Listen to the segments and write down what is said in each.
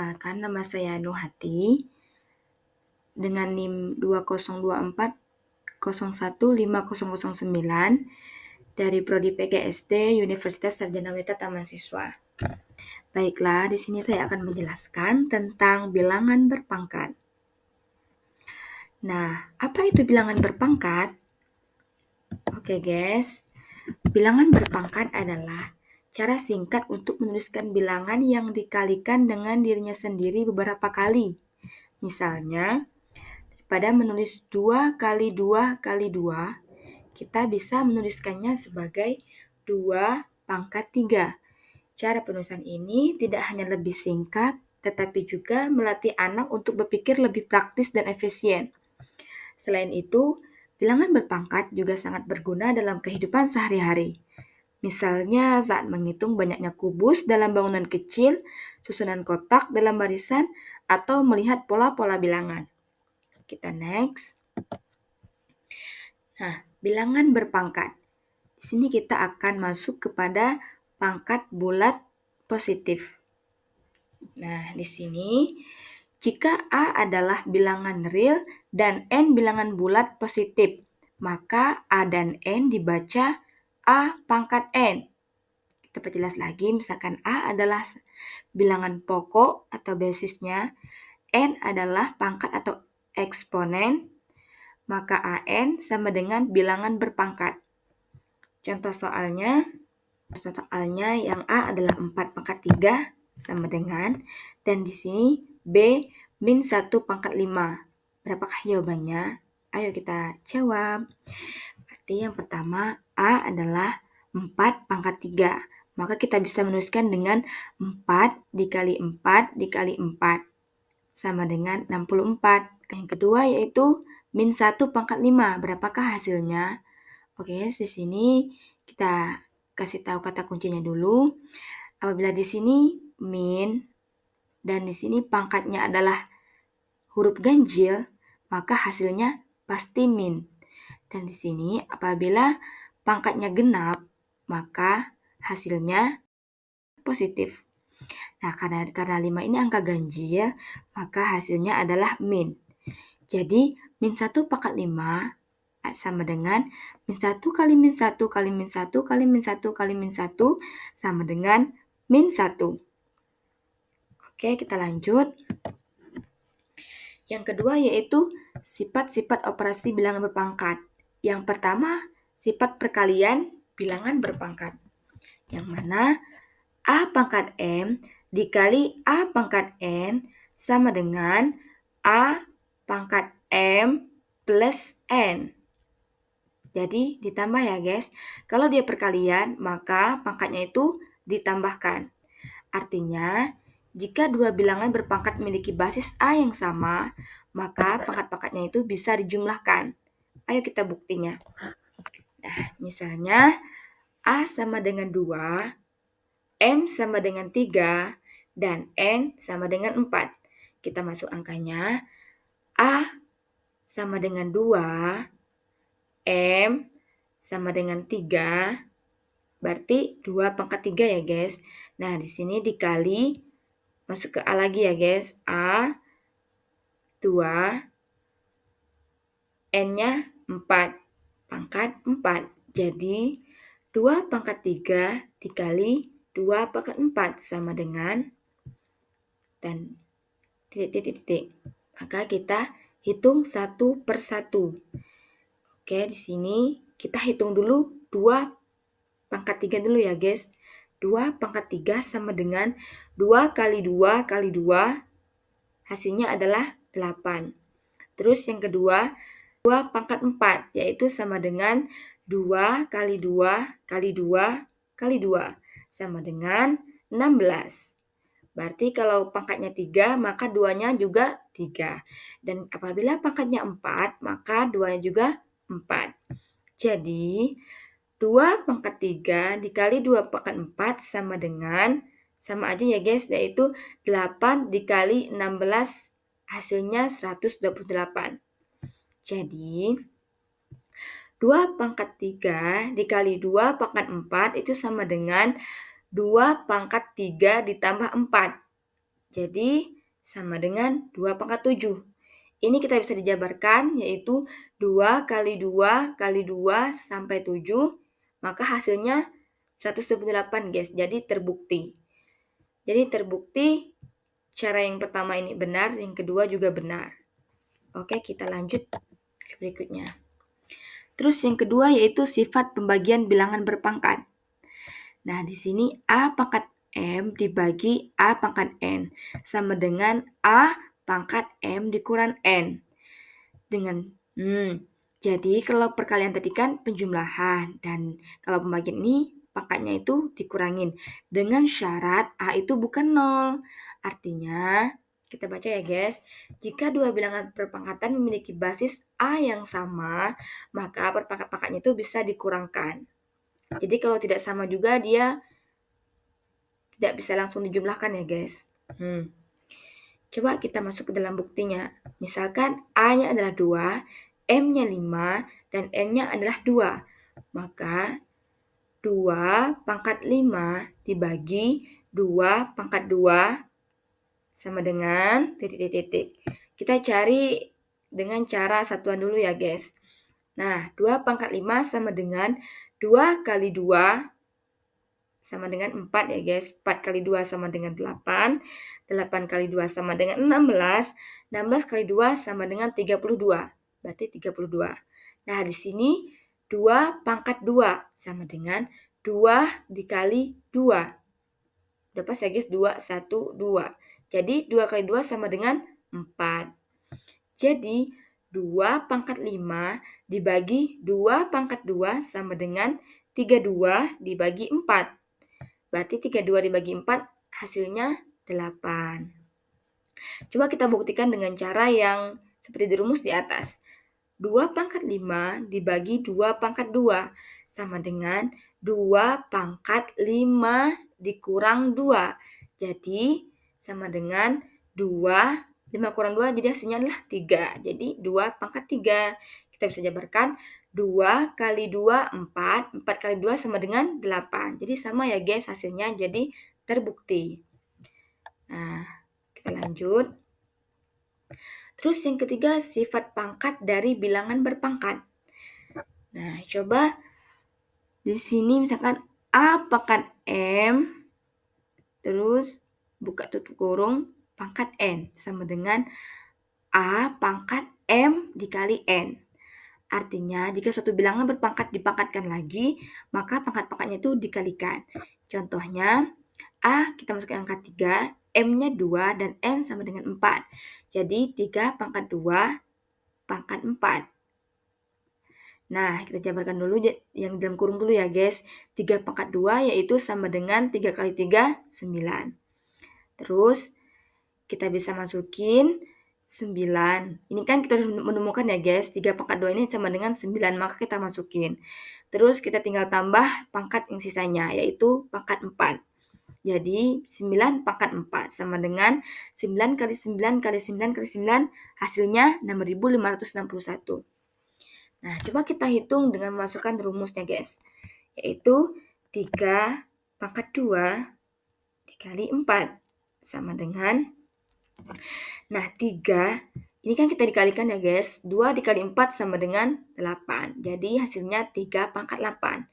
Perkenalkan, nama saya Nuhati dengan NIM 2024015009 dari Prodi PGSD Universitas Sarjana Wita Taman Siswa. Baiklah, di sini saya akan menjelaskan tentang bilangan berpangkat. Nah, apa itu bilangan berpangkat? Oke guys, bilangan berpangkat adalah cara singkat untuk menuliskan bilangan yang dikalikan dengan dirinya sendiri beberapa kali. Misalnya, pada menulis 2 kali 2 kali 2, kita bisa menuliskannya sebagai 2 pangkat 3. Cara penulisan ini tidak hanya lebih singkat, tetapi juga melatih anak untuk berpikir lebih praktis dan efisien. Selain itu, bilangan berpangkat juga sangat berguna dalam kehidupan sehari-hari. Misalnya saat menghitung banyaknya kubus dalam bangunan kecil, susunan kotak dalam barisan, atau melihat pola-pola bilangan. Kita next. Nah, bilangan berpangkat. Di sini kita akan masuk kepada pangkat bulat positif. Nah, di sini jika A adalah bilangan real dan N bilangan bulat positif, maka A dan N dibaca A pangkat N. Kita perjelas lagi, misalkan A adalah bilangan pokok atau basisnya, N adalah pangkat atau eksponen, maka AN sama dengan bilangan berpangkat. Contoh soalnya yang A adalah 4 pangkat 3 sama dengan, dan di sini B min 1 pangkat 5. Berapakah jawabannya? Ayo kita jawab. Berarti yang pertama A adalah 4 pangkat 3. Maka kita bisa menuliskan dengan 4 dikali 4 dikali 4 sama dengan 64. Yang kedua yaitu min 1 pangkat 5. Berapakah hasilnya? Oke, di sini kita kasih tahu kata kuncinya dulu. Apabila di sini min dan di sini pangkatnya adalah huruf ganjil, maka hasilnya pasti min. Dan di sini apabila pangkatnya genap, maka hasilnya positif. Nah, karena 5 ini angka ganjil, maka hasilnya adalah min. Jadi, min 1 pangkat 5 sama dengan min 1 kali min 1 kali min 1 kali min 1 kali min 1 sama dengan min 1. Oke, kita lanjut. Yang kedua yaitu sifat-sifat operasi bilangan berpangkat. Yang pertama, sifat perkalian bilangan berpangkat. Yang mana A pangkat M dikali A pangkat N sama dengan A pangkat M plus N. Jadi ditambah ya guys. Kalau dia perkalian, maka pangkatnya itu ditambahkan. Artinya, jika dua bilangan berpangkat memiliki basis A yang sama, maka pangkat-pangkatnya itu bisa dijumlahkan. Ayo kita buktinya. Nah, misalnya A sama dengan 2, M sama dengan 3, dan N sama dengan 4. Kita masuk angkanya. A sama dengan 2, M sama dengan 3, berarti 2 pangkat 3 ya guys. Nah, di sini dikali, masuk ke A lagi ya guys. A, 2, N-nya 4, pangkat 4. Jadi, 2 pangkat 3 dikali 2 pangkat 4 sama dengan, dan titik. Maka kita hitung satu per satu. Oke, di sini kita hitung dulu 2 pangkat 3 dulu ya guys. 2 pangkat 3 sama dengan 2 kali 2 kali 2, hasilnya adalah 8. Terus yang kedua, 2 pangkat 4, yaitu sama dengan 2 kali 2 kali 2 kali 2, sama dengan 16. Berarti kalau pangkatnya 3, maka 2-nya juga 3. Dan apabila pangkatnya 4, maka 2-nya juga 4. Jadi, 2 pangkat 3 dikali 2 pangkat 4 sama dengan, sama aja ya guys, yaitu 8 dikali 16, hasilnya 128. Jadi, 2 pangkat 3 dikali 2 pangkat 4 itu sama dengan 2 pangkat 3 ditambah 4. Jadi sama dengan 2 pangkat 7. Ini kita bisa dijabarkan, yaitu 2 kali 2 kali 2 sampai 7, maka hasilnya 128 guys. Jadi terbukti cara yang pertama ini benar, yang kedua juga benar. Oke, kita lanjut ke berikutnya. Terus yang kedua yaitu sifat pembagian bilangan berpangkat. Nah, di sini A pangkat M dibagi A pangkat N sama dengan A pangkat M dikurang N. Jadi kalau perkalian tadi kan penjumlahan, dan kalau pembagian ini pangkatnya itu dikurangin dengan syarat A itu bukan 0. Artinya, kita baca ya guys, jika dua bilangan perpangkatan memiliki basis A yang sama, maka perpangkat-pangkatnya itu bisa dikurangkan. Jadi kalau tidak sama juga dia tidak bisa langsung dijumlahkan ya guys. Coba kita masuk ke dalam buktinya. Misalkan A-nya adalah 2, M-nya 5, dan N-nya adalah 2. Maka 2 pangkat 5 dibagi 2 pangkat 2 sama dengan titik-titik. Kita cari dengan cara satuan dulu ya guys. Nah, 2 pangkat 5 sama dengan 2 kali 2 sama dengan 4 ya guys. 4 kali 2 sama dengan 8. 8 kali 2 sama dengan 16. 16 kali 2 sama dengan 32. Berarti 32. Nah, di sini 2 pangkat 2 sama dengan 2 dikali 2. Udah pas ya guys, 2, 1, 2. Jadi 2 kali 2 sama dengan 4. Jadi 2 pangkat 5 dibagi 2 pangkat 2 sama dengan 32 dibagi 4. Berarti 32 dibagi 4 hasilnya 8. Coba kita buktikan dengan cara yang seperti dirumus di atas. 2 pangkat 5 dibagi 2 pangkat 2 sama dengan 2 pangkat 5 dikurang 2. Jadi sama dengan 2, 5 kurang 2 jadi hasilnya adalah 3. Jadi 2 pangkat 3. Kita bisa jabarkan 2 kali 2, 4. 4 kali 2 sama dengan 8. Jadi sama ya guys hasilnya, jadi terbukti. Nah, kita lanjut. Terus yang ketiga, sifat pangkat dari bilangan berpangkat. Nah, coba di sini misalkan A pangkat M, terus buka tutup kurung, pangkat N, sama dengan A pangkat M dikali N. Artinya, jika suatu bilangan berpangkat dipangkatkan lagi, maka pangkat-pangkatnya itu dikalikan. Contohnya, A kita masukkan angka 3, M-nya 2, dan N sama dengan 4. Jadi, 3 pangkat 2 pangkat 4. Nah, kita jabarkan dulu yang dalam kurung dulu ya guys. 3 pangkat 2 yaitu sama dengan 3 kali 3, 9. Terus, kita bisa masukin 9. Ini kan kita menemukan ya guys, 3 pangkat 2 ini sama dengan 9, maka kita masukin. Terus kita tinggal tambah pangkat yang sisanya, yaitu pangkat 4. Jadi 9 pangkat 4 sama dengan 9 kali 9 kali 9 kali 9, hasilnya 6.561. Nah, coba kita hitung dengan memasukkan rumusnya guys, yaitu 3 pangkat 2 dikali 4 sama dengan, nah 3 ini kan kita dikalikan ya guys, 2 dikali 4 sama dengan 8. Jadi hasilnya 3 pangkat 8.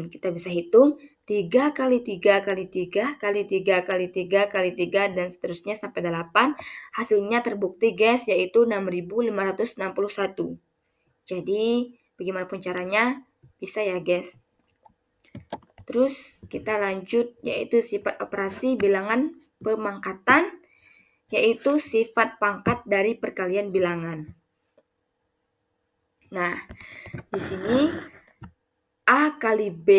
Kita bisa hitung 3 kali 3 kali 3 kali 3 kali 3 kali 3 dan seterusnya sampai 8. Hasilnya terbukti guys, yaitu 6.561. Jadi bagaimanapun caranya bisa ya guys. Terus kita lanjut, yaitu sifat operasi bilangan pemangkatan, yaitu sifat pangkat dari perkalian bilangan. Nah, di sini A kali B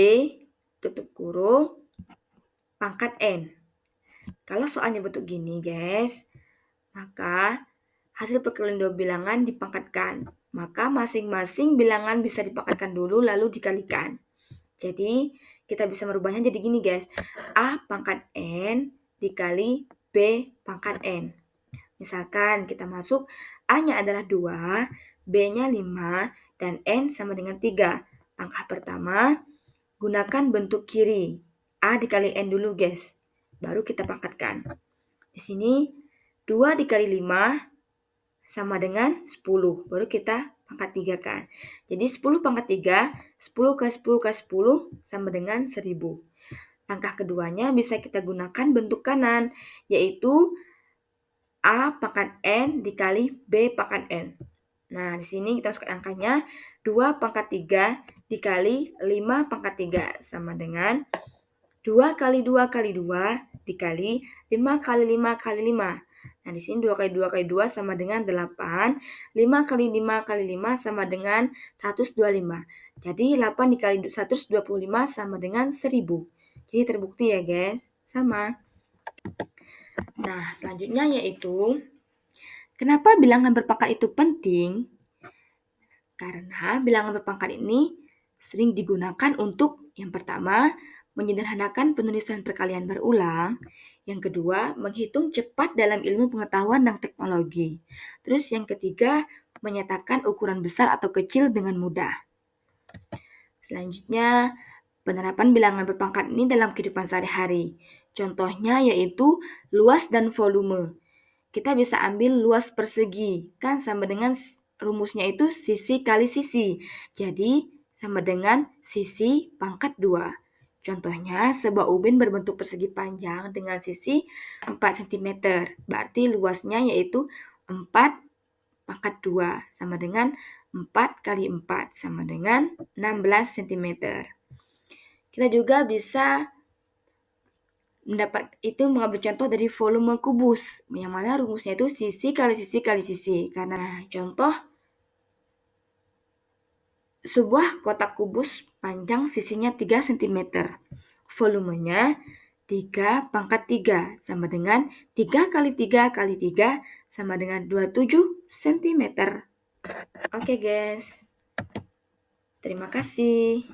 tutup kurung pangkat N. Kalau soalnya bentuk gini guys, maka hasil perkalian dua bilangan dipangkatkan. Maka masing-masing bilangan bisa dipangkatkan dulu lalu dikalikan. Jadi kita bisa merubahnya jadi gini guys. A pangkat N dikali B pangkat N. Misalkan kita masuk A-nya adalah 2, B-nya 5, dan N sama dengan 3. Langkah pertama, gunakan bentuk kiri. A dikali N dulu guys. Baru kita pangkatkan. Di sini 2 dikali 5 sama dengan 10. Baru kita pangkat 3 kan. Jadi 10 pangkat 3, 10 ke 10 ke 10 sama dengan 1000. Langkah keduanya bisa kita gunakan bentuk kanan, yaitu A pangkat N dikali B pangkat N. Nah, di sini kita masukkan angkanya 2 pangkat 3 dikali 5 pangkat 3 sama dengan 2 kali 2 kali 2 dikali 5 kali 5 kali 5. Nah, di sini 2 kali 2 kali 2 sama dengan 8. 5 kali 5 kali 5 sama dengan 125. Jadi 8 dikali 125 sama dengan 1000. Jadi terbukti ya guys, sama. Nah, selanjutnya yaitu, kenapa bilangan berpangkat itu penting? Karena bilangan berpangkat ini sering digunakan untuk yang pertama, menyederhanakan penulisan perkalian berulang. Yang kedua, menghitung cepat dalam ilmu pengetahuan dan teknologi. Terus yang ketiga, menyatakan ukuran besar atau kecil dengan mudah. Selanjutnya, penerapan bilangan berpangkat ini dalam kehidupan sehari-hari. Contohnya yaitu luas dan volume. Kita bisa ambil luas persegi, kan sama dengan rumusnya itu sisi kali sisi. Jadi, sama dengan sisi pangkat 2. Contohnya, sebuah ubin berbentuk persegi panjang dengan sisi 4 cm. Berarti luasnya yaitu 4 pangkat 2 sama dengan 4 kali 4 sama dengan 16 cm. Kita juga bisa mengambil contoh dari volume kubus, yang mana rumusnya itu sisi kali sisi kali sisi. Karena contoh, sebuah kotak kubus panjang sisinya 3 cm. Volumenya 3 pangkat 3 sama dengan 3 kali 3 kali 3 sama dengan 27 cm. Oke guys, terima kasih.